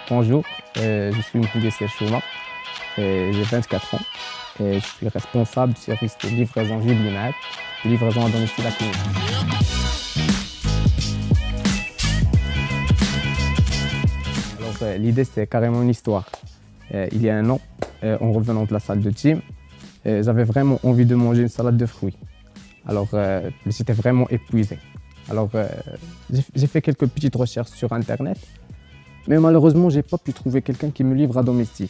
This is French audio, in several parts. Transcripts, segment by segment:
Bonjour, je suis Mohamed Yassir Chouma, j'ai 24 ans et je suis responsable du service de livraison Jiblimac, de livraison à domicile à clinique. Alors l'idée c'est carrément une histoire. Il y a un an, en revenant de la salle de gym, j'avais vraiment envie de manger une salade de fruits. Alors j'étais vraiment épuisé. Alors j'ai fait quelques petites recherches sur internet. Mais malheureusement, je n'ai pas pu trouver quelqu'un qui me livre à domicile.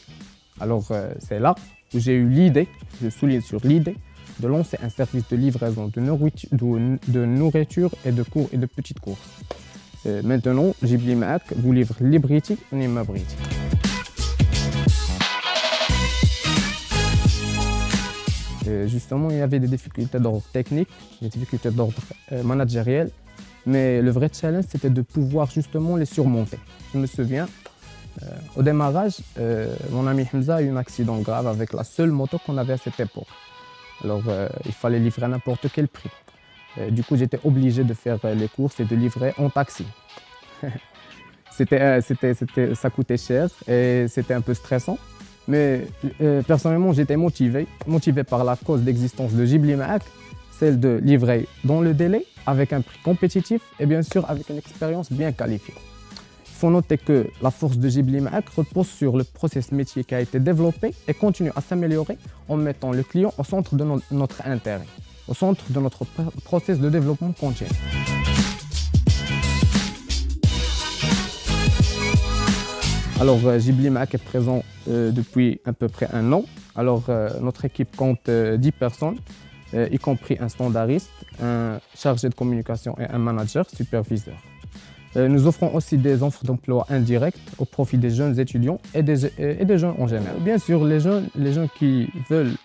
Alors c'est là où j'ai eu l'idée, je souligne sur l'idée, de lancer un service de livraison de nourriture et de petites courses. Maintenant, Jiblimac vous livre Libriti et Nimabriti. Justement, il y avait des difficultés d'ordre technique, des difficultés d'ordre managériel. Mais le vrai challenge, c'était de pouvoir justement les surmonter. Je me souviens, au démarrage, mon ami Hamza a eu un accident grave avec la seule moto qu'on avait à cette époque. Alors, il fallait livrer à n'importe quel prix. Du coup, j'étais obligé de faire les courses et de livrer en taxi. Ça coûtait cher et c'était un peu stressant. Mais personnellement, j'étais motivé par la cause d'existence de Jiblimac, celle de livrer dans le délai, avec un prix compétitif et bien sûr avec une expérience bien qualifiée. Il faut noter que la force de Jiblimac repose sur le process métier qui a été développé et continue à s'améliorer en mettant le client au centre de notre intérêt, au centre de notre process de développement continu. Alors Jiblimac est présent depuis à peu près un an. Alors notre équipe compte 10 personnes. Y compris un standardiste, un chargé de communication et un manager superviseur. Nous offrons aussi des offres d'emploi indirectes au profit des jeunes étudiants et des jeunes en général. Bien sûr, les gens qui veulent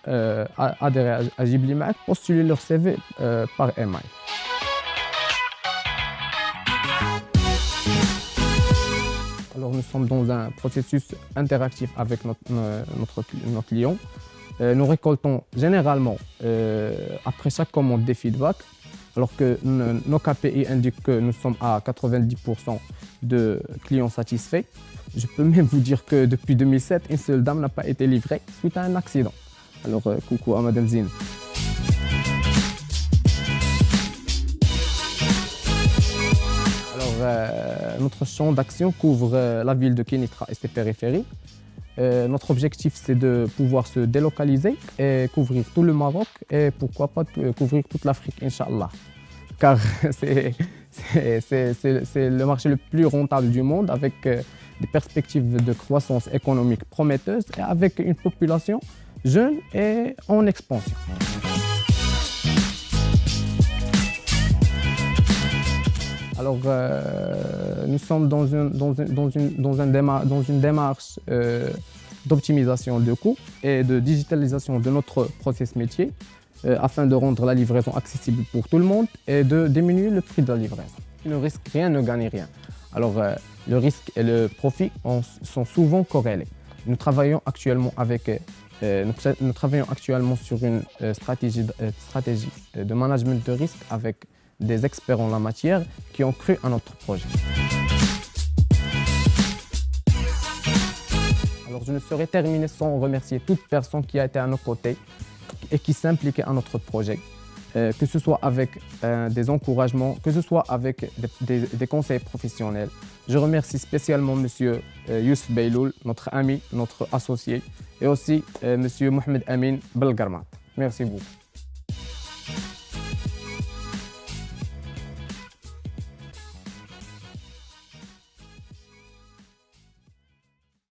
adhérer à Jiblimac postulent leur CV par email. Alors, nous sommes dans un processus interactif avec notre client. Nous récoltons généralement, après chaque commande, des feedbacks, alors que nos KPI indiquent que nous sommes à 90% de clients satisfaits. Je peux même vous dire que depuis 2007, une seule dame n'a pas été livrée suite à un accident. Alors, coucou à Madame Zine. Alors, notre champ d'action couvre la ville de Kénitra et ses périphéries. Notre objectif, c'est de pouvoir se délocaliser et couvrir tout le Maroc et pourquoi pas couvrir toute l'Afrique, Inch'Allah. Car c'est le marché le plus rentable du monde avec des perspectives de croissance économique prometteuses et avec une population jeune et en expansion. Alors, nous sommes dans une démarche d'optimisation de coûts et de digitalisation de notre process métier afin de rendre la livraison accessible pour tout le monde et de diminuer le prix de la livraison. Ne risque rien, ne gagne rien. Alors, le risque et le profit sont souvent corrélés. Nous travaillons actuellement sur une stratégie de management de risque avec des experts en la matière qui ont cru à notre projet. Alors, je ne saurais terminer sans remercier toute personne qui a été à nos côtés et qui s'impliquait à notre projet, que ce soit avec des encouragements, que ce soit avec des conseils professionnels. Je remercie spécialement M. Youssef Beyloul, notre ami, notre associé, et aussi M. Mohamed Amin Belgarmat. Merci beaucoup.